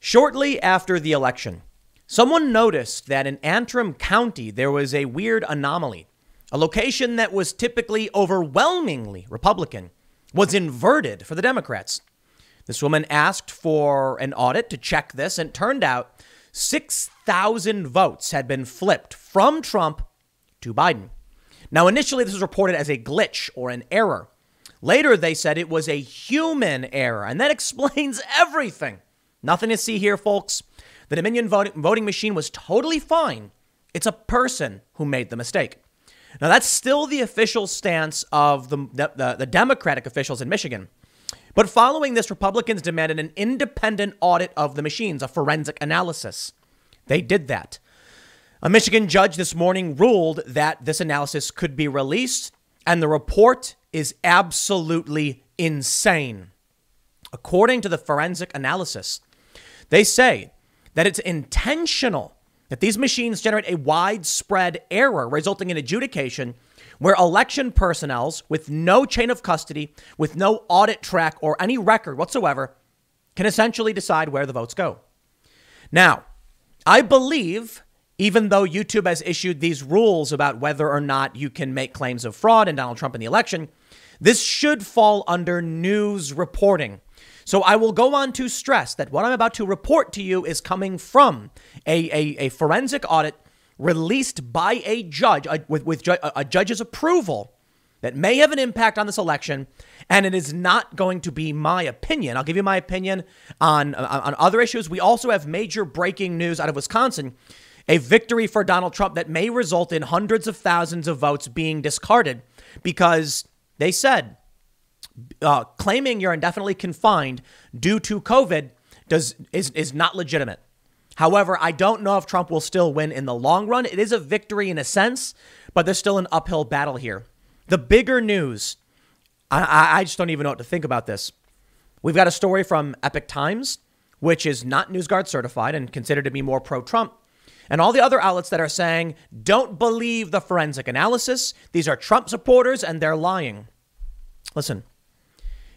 Shortly after the election, someone noticed that in Antrim County, there was a weird anomaly. A location that was typically overwhelmingly Republican was inverted for the Democrats. This woman asked for an audit to check this, and it turned out 6,000 votes had been flipped from Trump to Biden. Now, initially, this was reported as a glitch or an error. Later, they said it was a human error, and that explains everything. Nothing to see here, folks. The Dominion voting machine was totally fine. It's a person who made the mistake. Now, that's still the official stance of the Democratic officials in Michigan. But following this, Republicans demanded an independent audit of the machines, a forensic analysis. They did that. A Michigan judge this morning ruled that this analysis could be released, and the report is absolutely insane. According to the forensic analysis, they say that it's intentional, that these machines generate a widespread error resulting in adjudication where election personnel with no chain of custody, with no audit track or any record whatsoever, can essentially decide where the votes go. Now, I believe, even though YouTube has issued these rules about whether or not you can make claims of fraud in Donald Trump in the election, this should fall under news reporting. So I will go on to stress that what I'm about to report to you is coming from a forensic audit released by a judge with a judge's approval that may have an impact on this election. And it is not going to be my opinion. I'll give you my opinion on other issues. We also have major breaking news out of Wisconsin, a victory for Donald Trump that may result in hundreds of thousands of votes being discarded because they said claiming you're indefinitely confined due to COVID is not legitimate. However, I don't know if Trump will still win in the long run. It is a victory in a sense, but there's still an uphill battle here. The bigger news, I just don't even know what to think about this. We've got a story from Epoch Times, which is not NewsGuard certified and considered to be more pro-Trump. And all the other outlets that are saying, don't believe the forensic analysis. These are Trump supporters and they're lying. Listen,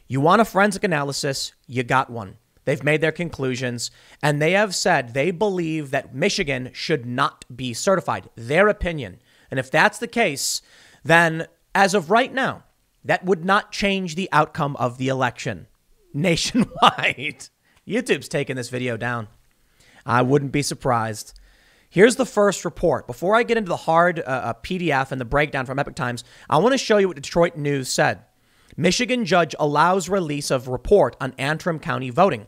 you want a forensic analysis, you got one. They've made their conclusions, and they have said they believe that Michigan should not be certified, their opinion. And if that's the case, then as of right now, that would not change the outcome of the election nationwide. YouTube's taking this video down. I wouldn't be surprised. Here's the first report. Before I get into the hard PDF and the breakdown from Epoch Times, I want to show you what Detroit News said. Michigan judge allows release of report on Antrim County voting.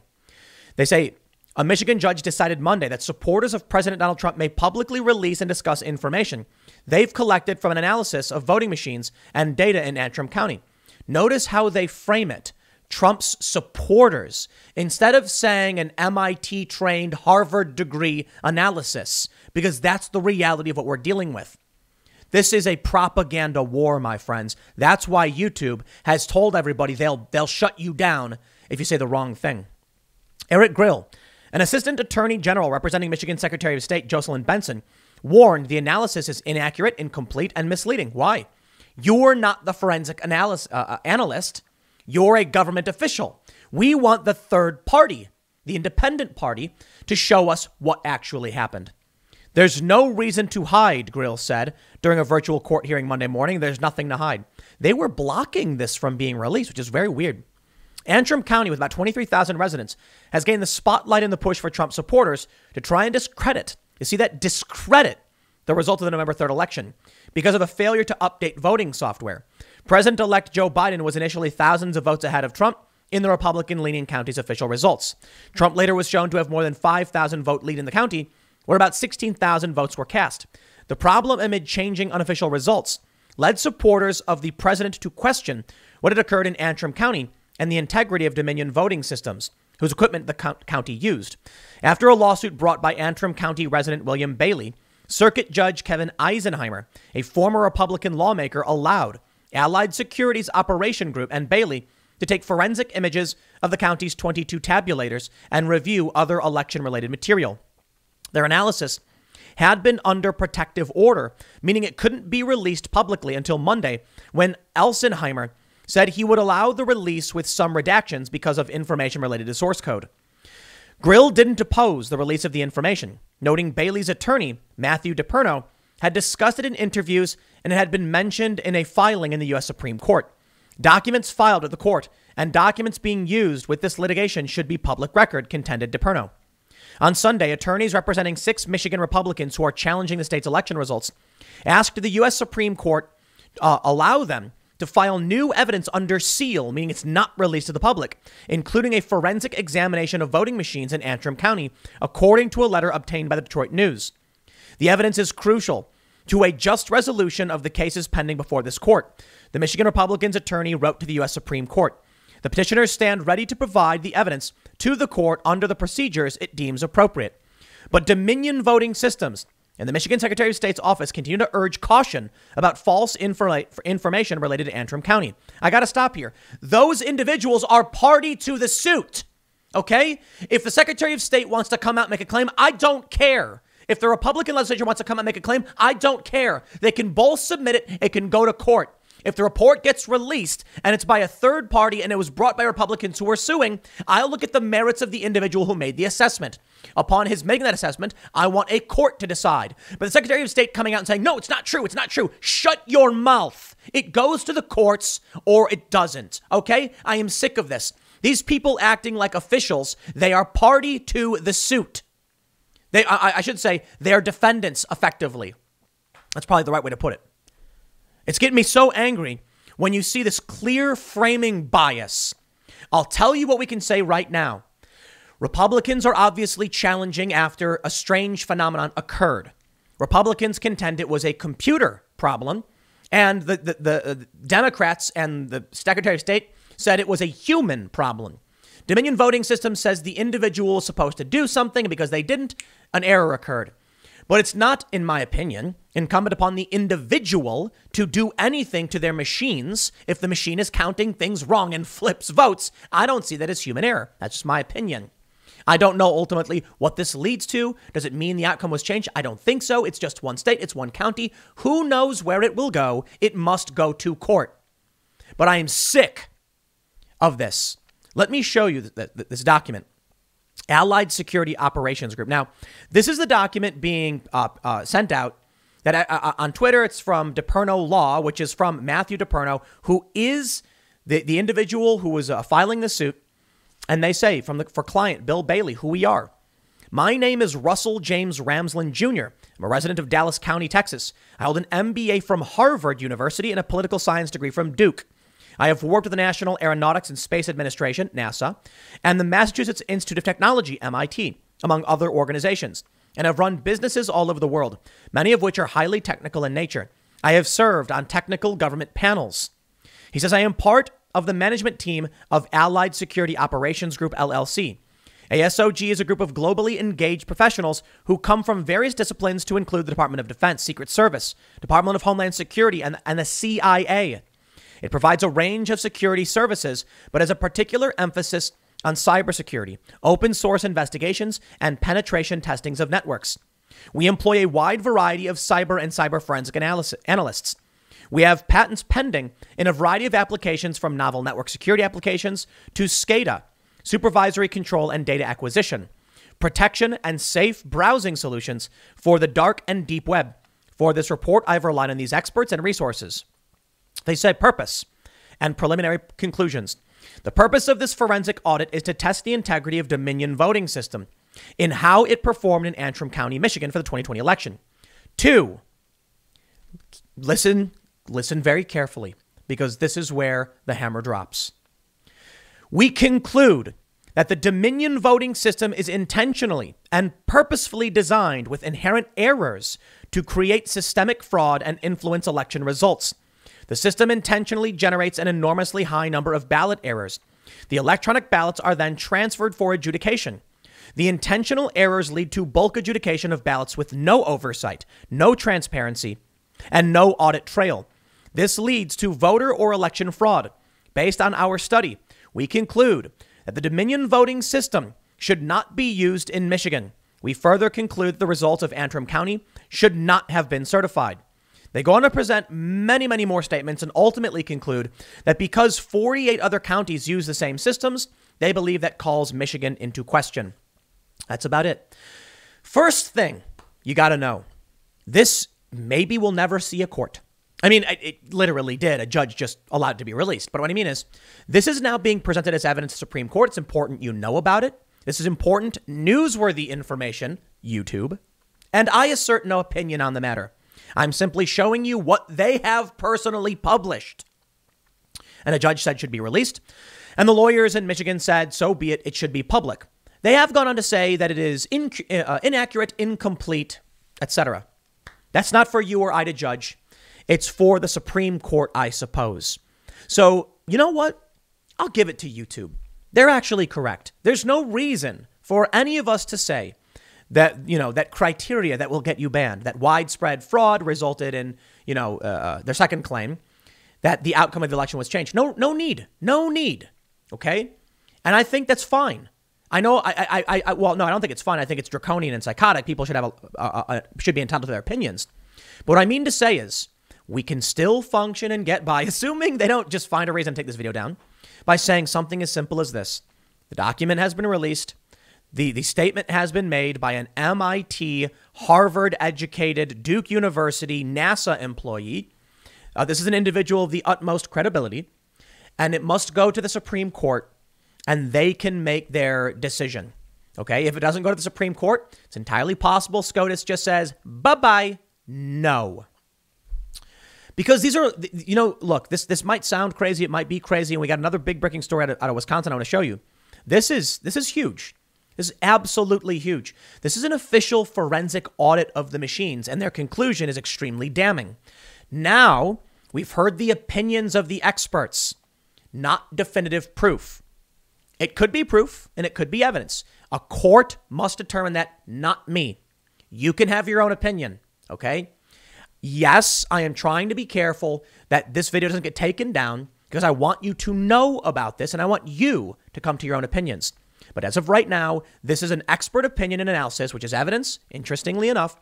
They say a Michigan judge decided Monday that supporters of President Donald Trump may publicly release and discuss information they've collected from an analysis of voting machines and data in Antrim County. Notice how they frame it. Trump's supporters, instead of saying an MIT-trained Harvard degree analysis, because that's the reality of what we're dealing with. This is a propaganda war, my friends. That's why YouTube has told everybody they'll shut you down if you say the wrong thing. Eric Grill, an assistant attorney general representing Michigan Secretary of State Jocelyn Benson, warned the analysis is inaccurate, incomplete, and misleading. Why? You're not the forensic analyst. You're a government official. We want the third party, the independent party, to show us what actually happened. There's no reason to hide, Grill said during a virtual court hearing Monday morning. There's nothing to hide. They were blocking this from being released, which is very weird. Antrim County, with about 23,000 residents, has gained the spotlight in the push for Trump supporters to try and discredit the result of the November 3rd election because of a failure to update voting software. President-elect Joe Biden was initially thousands of votes ahead of Trump in the Republican-leaning county's official results. Trump later was shown to have more than 5,000 vote lead in the county, where about 16,000 votes were cast. The problem amid changing unofficial results led supporters of the president to question what had occurred in Antrim County and the integrity of Dominion voting systems, whose equipment the county used. After a lawsuit brought by Antrim County resident William Bailey, Circuit Judge Kevin Eisenheimer, a former Republican lawmaker, allowed Allied Securities Operation Group and Bailey to take forensic images of the county's 22 tabulators and review other election-related material. Their analysis had been under protective order, meaning it couldn't be released publicly until Monday, when Eisenheimer said he would allow the release with some redactions because of information related to source code. Grill didn't oppose the release of the information, noting Bailey's attorney, Matthew DePerno, had discussed it in interviews and it had been mentioned in a filing in the U.S. Supreme Court. Documents filed at the court and documents being used with this litigation should be public record, contended DePerno. On Sunday, attorneys representing 6 Michigan Republicans who are challenging the state's election results asked the U.S. Supreme Court allow them to file new evidence under seal, meaning it's not released to the public, including a forensic examination of voting machines in Antrim County, according to a letter obtained by the Detroit News. The evidence is crucial to a just resolution of the cases pending before this court, the Michigan Republicans' attorney wrote to the U.S. Supreme Court. The petitioners stand ready to provide the evidence to the court under the procedures it deems appropriate. But Dominion Voting Systems and the Michigan Secretary of State's office continue to urge caution about false information related to Antrim County. I got to stop here. Those individuals are party to the suit. Okay? If the Secretary of State wants to come out and make a claim, I don't care. If the Republican legislature wants to come out and make a claim, I don't care. They can both submit it. It can go to court. If the report gets released and it's by a third party and it was brought by Republicans who are suing, I'll look at the merits of the individual who made the assessment. Upon his making that assessment, I want a court to decide. But the Secretary of State coming out and saying, no, it's not true. It's not true. Shut your mouth. It goes to the courts or it doesn't. Okay? I am sick of this. These people acting like officials, they are party to the suit. I should say they're defendants effectively. That's probably the right way to put it. It's getting me so angry when you see this clear framing bias. I'll tell you what we can say right now. Republicans are obviously challenging after a strange phenomenon occurred. Republicans contend it was a computer problem, and the Democrats and the Secretary of State said it was a human problem. Dominion Voting System says the individual was supposed to do something, and because they didn't, an error occurred. But it's not, in my opinion, incumbent upon the individual to do anything to their machines if the machine is counting things wrong and flips votes. I don't see that as human error. That's just my opinion. I don't know ultimately what this leads to. Does it mean the outcome was changed? I don't think so. It's just one state. It's one county. Who knows where it will go? It must go to court. But I am sick of this. Let me show you this document. Allied Security Operations Group. Now, this is the document being sent out that on Twitter. It's from DePerno Law, which is from Matthew DePerno, who is the individual who was filing the suit. And they say for client Bill Bailey, who we are. My name is Russell James Ramsland Jr. I'm a resident of Dallas County, Texas. I hold an MBA from Harvard University and a political science degree from Duke. I have worked with the National Aeronautics and Space Administration, NASA, and the Massachusetts Institute of Technology, MIT, among other organizations, and have run businesses all over the world, many of which are highly technical in nature. I have served on technical government panels. He says, I am part of the management team of Allied Security Operations Group, LLC. ASOG is a group of globally engaged professionals who come from various disciplines to include the Department of Defense, Secret Service, Department of Homeland Security, and the CIA. It provides a range of security services, but has a particular emphasis on cybersecurity, open source investigations, and penetration testings of networks. We employ a wide variety of cyber and cyber forensic analysts. We have patents pending in a variety of applications from novel network security applications to SCADA, supervisory control and data acquisition, protection and safe browsing solutions for the dark and deep web. For this report, I've relied on these experts and resources. They say purpose and preliminary conclusions. The purpose of this forensic audit is to test the integrity of Dominion Voting System in how it performed in Antrim County, Michigan for the 2020 election. 2, listen very carefully because this is where the hammer drops. We conclude that the Dominion Voting System is intentionally and purposefully designed with inherent errors to create systemic fraud and influence election results. The system intentionally generates an enormously high number of ballot errors. The electronic ballots are then transferred for adjudication. The intentional errors lead to bulk adjudication of ballots with no oversight, no transparency, and no audit trail. This leads to voter or election fraud. Based on our study, we conclude that the Dominion Voting System should not be used in Michigan. We further conclude that the results of Antrim County should not have been certified. They go on to present many, many more statements and ultimately conclude that because 48 other counties use the same systems, they believe that calls Michigan into question. That's about it. First thing you got to know, this maybe will never see a court. I mean, it literally did. A judge just allowed it to be released. But what I mean is, this is now being presented as evidence to the Supreme Court. It's important you know about it. This is important, newsworthy information, YouTube. And I assert no opinion on the matter. I'm simply showing you what they have personally published. And a judge said should be released. And the lawyers in Michigan said, so be it, it should be public. They have gone on to say that it is inaccurate, incomplete, etc. That's not for you or I to judge. It's for the Supreme Court, I suppose. So, you know what? I'll give it to YouTube. They're actually correct. There's no reason for any of us to say that, that criteria that will get you banned, that widespread fraud resulted in, their second claim, that the outcome of the election was changed. No need. Okay? And I think that's fine. I know, I don't think it's fine. I think it's draconian and psychotic. People should should be entitled to their opinions. But what I mean to say is, we can still function and get by, assuming they don't just find a reason to take this video down, by saying something as simple as this. The document has been released. The statement has been made by an MIT, Harvard-educated, Duke University, NASA employee. This is an individual of the utmost credibility, and it must go to the Supreme Court, and they can make their decision. Okay? If it doesn't go to the Supreme Court, it's entirely possible SCOTUS just says, bye-bye, no. Because these are, look, this might sound crazy. It might be crazy. And we got another big breaking story out of Wisconsin I want to show you. This is huge. This is absolutely huge. This is an official forensic audit of the machines, and their conclusion is extremely damning. Now, we've heard the opinions of the experts, not definitive proof. It could be proof, and it could be evidence. A court must determine that, not me. You can have your own opinion, okay? Yes, I am trying to be careful that this video doesn't get taken down because I want you to know about this and I want you to come to your own opinions. But as of right now, this is an expert opinion and analysis, which is evidence, interestingly enough,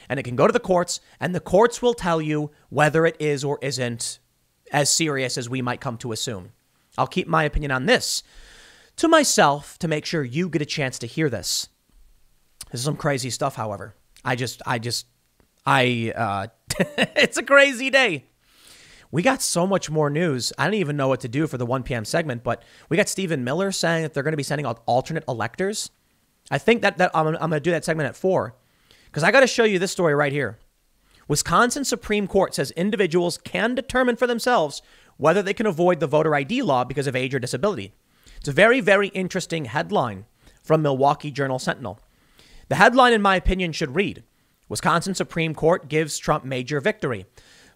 and it can go to the courts, and the courts will tell you whether it is or isn't as serious as we might come to assume. I'll keep my opinion on this to myself to make sure you get a chance to hear this. This is some crazy stuff, however. It's a crazy day. We got so much more news. I don't even know what to do for the 1 p.m. segment, but we got Stephen Miller saying that they're going to be sending out alternate electors. I think that I'm going to do that segment at 4 because I got to show you this story right here. Wisconsin Supreme Court says individuals can determine for themselves whether they can avoid the voter ID law because of age or disability. It's a very, very interesting headline from Milwaukee Journal-Sentinel. The headline, in my opinion, should read, Wisconsin Supreme Court gives Trump major victory.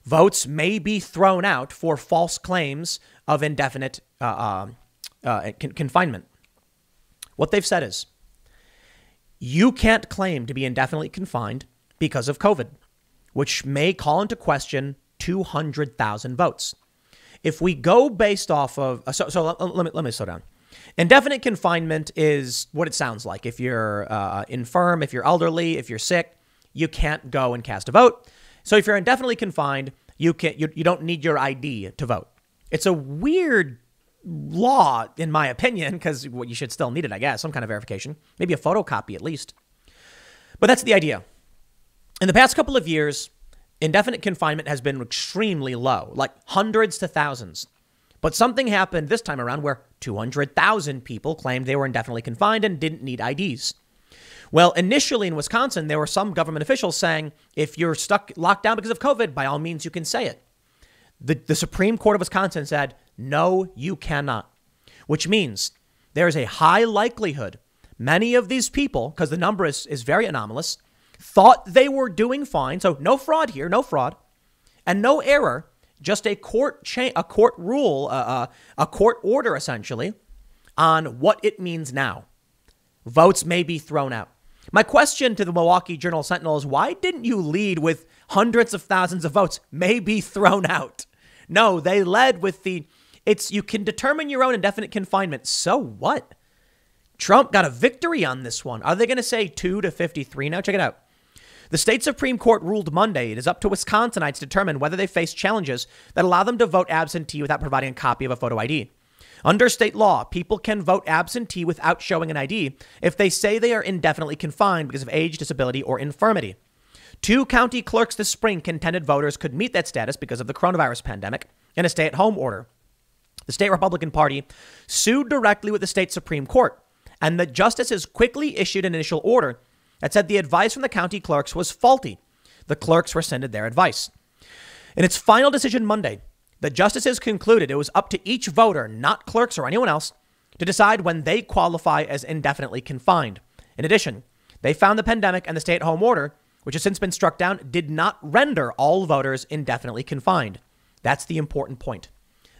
Votes may be thrown out for false claims of indefinite confinement. What they've said is, you can't claim to be indefinitely confined because of COVID, which may call into question 200,000 votes. If we go based off of, let me slow down. Indefinite confinement is what it sounds like. If you're infirm, if you're elderly, if you're sick, you can't go and cast a vote. So if you're indefinitely confined, you don't need your ID to vote. It's a weird law, in my opinion, because you should still need it, I guess, some kind of verification, maybe a photocopy at least. But that's the idea. In the past couple of years, indefinite confinement has been extremely low, like hundreds to thousands. But something happened this time around where 200,000 people claimed they were indefinitely confined and didn't need IDs. Well, initially in Wisconsin, there were some government officials saying, if you're locked down because of COVID, by all means, you can say it. The Supreme Court of Wisconsin said, no, you cannot, which means there is a high likelihood many of these people, because the number is very anomalous, thought they were doing fine. So no fraud here, no fraud and no error, just a court rule, a court order, essentially, on what it means now. Votes may be thrown out. My question to the Milwaukee Journal-Sentinel is, why didn't you lead with hundreds of thousands of votes may be thrown out? No, they led with you can determine your own indefinite confinement. So what? Trump got a victory on this one. Are they going to say 2 to 53 now? Check it out. The state Supreme Court ruled Monday it is up to Wisconsinites to determine whether they face challenges that allow them to vote absentee without providing a copy of a photo ID. Under state law, people can vote absentee without showing an ID if they say they are indefinitely confined because of age, disability, or infirmity. 2 county clerks this spring contended voters could meet that status because of the coronavirus pandemic in a stay-at-home order. The state Republican Party sued directly with the state Supreme Court, and the justices quickly issued an initial order that said the advice from the county clerks was faulty. The clerks rescinded their advice. In its final decision Monday, the justices concluded it was up to each voter, not clerks or anyone else, to decide when they qualify as indefinitely confined. In addition, they found the pandemic and the stay-at-home order, which has since been struck down, did not render all voters indefinitely confined. That's the important point.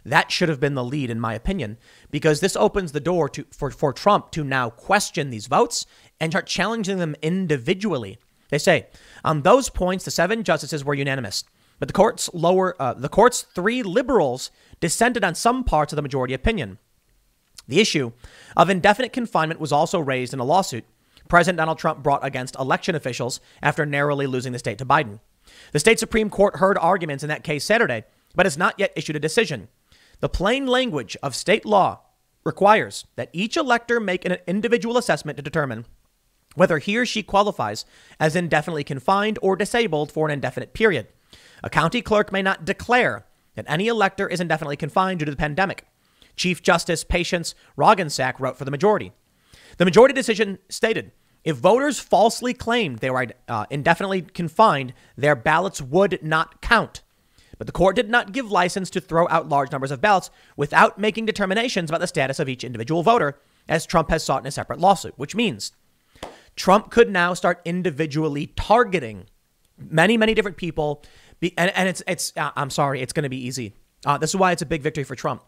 That should have been the lead, in my opinion, because this opens the door for Trump to now question these votes and start challenging them individually. They say, on those points, the 7 justices were unanimous, but the court's 3 liberals dissented on some parts of the majority opinion. The issue of indefinite confinement was also raised in a lawsuit President Donald Trump brought against election officials after narrowly losing the state to Biden. The state Supreme Court heard arguments in that case Saturday, but has not yet issued a decision. The plain language of state law requires that each elector make an individual assessment to determine whether he or she qualifies as indefinitely confined or disabled for an indefinite period. A county clerk may not declare that any elector is indefinitely confined due to the pandemic. Chief Justice Patience Roggensack wrote for the majority. The majority decision stated, if voters falsely claimed they were indefinitely confined, their ballots would not count. But the court did not give license to throw out large numbers of ballots without making determinations about the status of each individual voter, as Trump has sought in a separate lawsuit, which means Trump could now start individually targeting many, many different people. I'm sorry, it's going to be easy. This is why it's a big victory for Trump.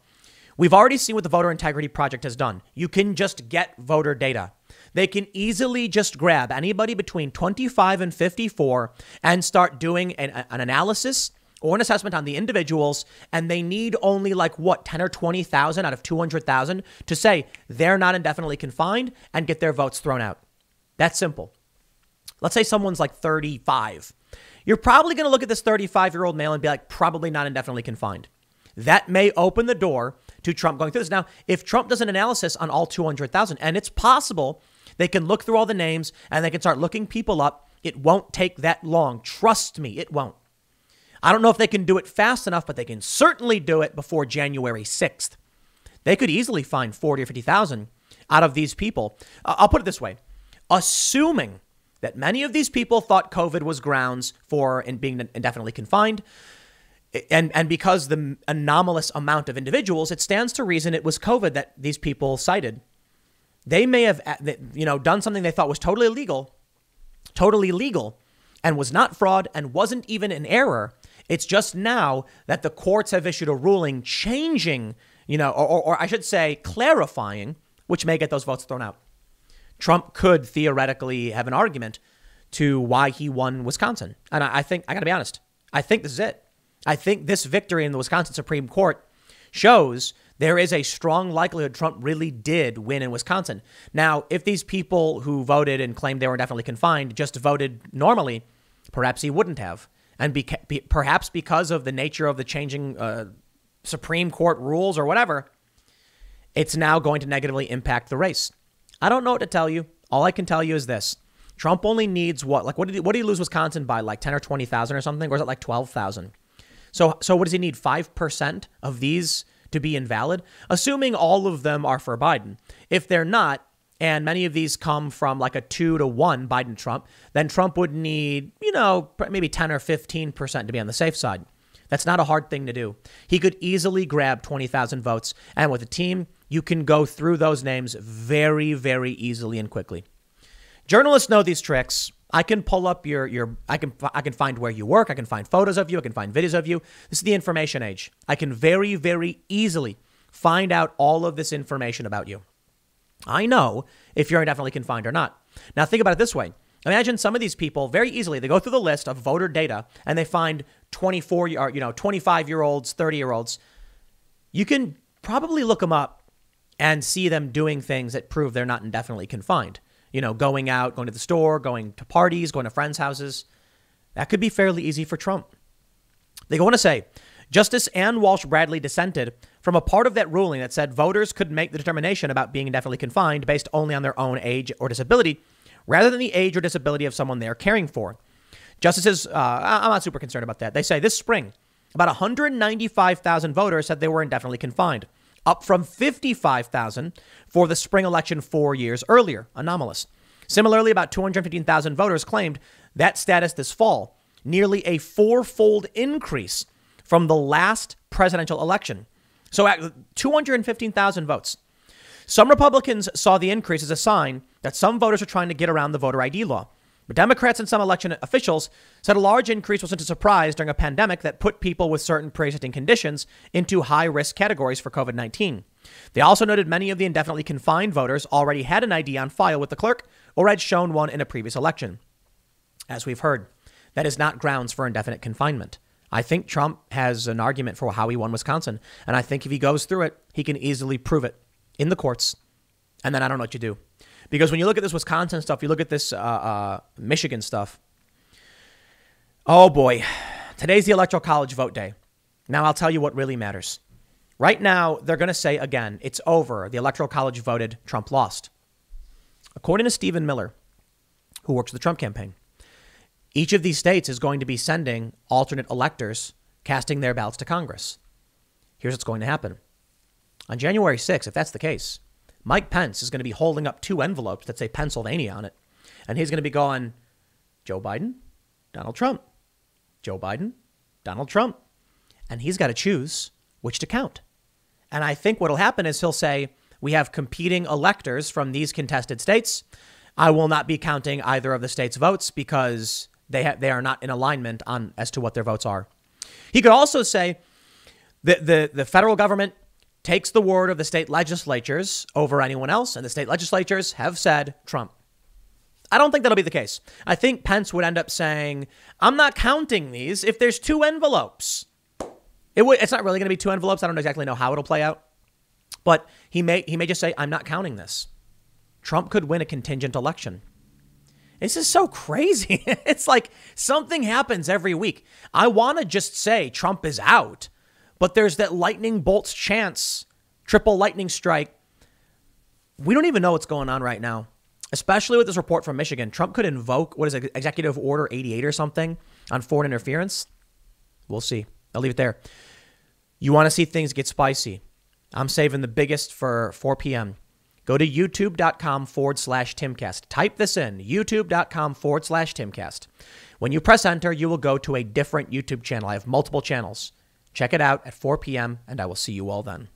We've already seen what the Voter Integrity Project has done. You can just get voter data. They can easily just grab anybody between 25 and 54 and start doing an analysis or an assessment on the individuals. And they need only 10 or 20,000 out of 200,000 to say they're not indefinitely confined and get their votes thrown out. That's simple. Let's say someone's 35. You're probably going to look at this 35-year-old male and be probably not indefinitely confined. That may open the door to Trump going through this. Now, if Trump does an analysis on all 200,000, and it's possible they can look through all the names and they can start looking people up, it won't take that long. Trust me, it won't. I don't know if they can do it fast enough, but they can certainly do it before January 6th. They could easily find 40 or 50,000 out of these people. I'll put it this way. Assuming that many of these people thought COVID was grounds for being indefinitely confined, and because the anomalous amount of individuals, it stands to reason it was COVID that these people cited. They may have, done something they thought was totally legal, and was not fraud and wasn't even an error. It's just now that the courts have issued a ruling changing, or I should say clarifying, which may get those votes thrown out. Trump could theoretically have an argument to why he won Wisconsin. And I think, I got to be honest, I think this is it. I think this victory in the Wisconsin Supreme Court shows there is a strong likelihood Trump really did win in Wisconsin. Now, if these people who voted and claimed they were indefinitely confined just voted normally, perhaps he wouldn't have. And perhaps because of the nature of the changing Supreme Court rules or whatever, it's now going to negatively impact the race. I don't know what to tell you. All I can tell you is this. Trump only needs what did he lose Wisconsin by 10 or 20,000 or something? Or is it 12,000? So what does he need? 5% of these to be invalid? Assuming all of them are for Biden. If they're not, and many of these come from a 2-to-1 Biden-Trump, then Trump would need, maybe 10 or 15% to be on the safe side. That's not a hard thing to do. He could easily grab 20,000 votes. And with a team, you can go through those names very, very easily and quickly. Journalists know these tricks. I can pull up I can find where you work. I can find photos of you. I can find videos of you. This is the information age. I can very, very easily find out all of this information about you. I know if you're indefinitely confined or not. Now think about it this way. Imagine some of these people very easily, they go through the list of voter data and they find 25-year-olds, 30-year-olds. You can probably look them up and see them doing things that prove they're not indefinitely confined. Going out, going to the store, going to parties, going to friends' houses. That could be fairly easy for Trump. They go on to say, Justice Ann Walsh Bradley dissented from a part of that ruling that said voters could make the determination about being indefinitely confined based only on their own age or disability, rather than the age or disability of someone they are caring for. Justices, I'm not super concerned about that. They say this spring, about 195,000 voters said they were indefinitely confined, up from 55,000 for the spring election 4 years earlier. Anomalous. Similarly, about 215,000 voters claimed that status this fall, nearly a fourfold increase from the last presidential election. So at 215,000 votes. Some Republicans saw the increase as a sign that some voters are trying to get around the voter ID law. But Democrats and some election officials said a large increase wasn't a surprise during a pandemic that put people with certain pre-existing conditions into high-risk categories for COVID-19. They also noted many of the indefinitely confined voters already had an ID on file with the clerk or had shown one in a previous election. As we've heard, that is not grounds for indefinite confinement. I think Trump has an argument for how he won Wisconsin, and I think if he goes through it, he can easily prove it in the courts. And then I don't know what you do. Because when you look at this Wisconsin stuff, you look at this Michigan stuff. Oh, boy. Today's the Electoral College vote day. Now, I'll tell you what really matters. Right now, they're going to say, again, it's over. The Electoral College voted. Trump lost. According to Stephen Miller, who works for the Trump campaign, each of these states is going to be sending alternate electors casting their ballots to Congress. Here's what's going to happen. On January 6th, if that's the case, Mike Pence is going to be holding up 2 envelopes that say Pennsylvania on it. And he's going to be going, Joe Biden, Donald Trump, Joe Biden, Donald Trump. And he's got to choose which to count. And I think what will happen is he'll say, we have competing electors from these contested states. I will not be counting either of the states' votes because they are not in alignment on as to what their votes are. He could also say that the federal government takes the word of the state legislatures over anyone else, and the state legislatures have said Trump. I don't think that'll be the case. I think Pence would end up saying, I'm not counting these if there's 2 envelopes. It's not really going to be 2 envelopes. I don't exactly know how it'll play out. But he may just say, I'm not counting this. Trump could win a contingent election. This is so crazy. It's like something happens every week. I want to just say Trump is out. But there's that lightning bolt's chance, triple lightning strike. We don't even know what's going on right now, especially with this report from Michigan. Trump could invoke, what is it, Executive Order 88 or something on foreign interference. We'll see. I'll leave it there. You want to see things get spicy? I'm saving the biggest for 4 p.m. Go to youtube.com/Timcast. Type this in, youtube.com/Timcast. When you press enter, you will go to a different YouTube channel. I have multiple channels. Check it out at 4 p.m., and I will see you all then.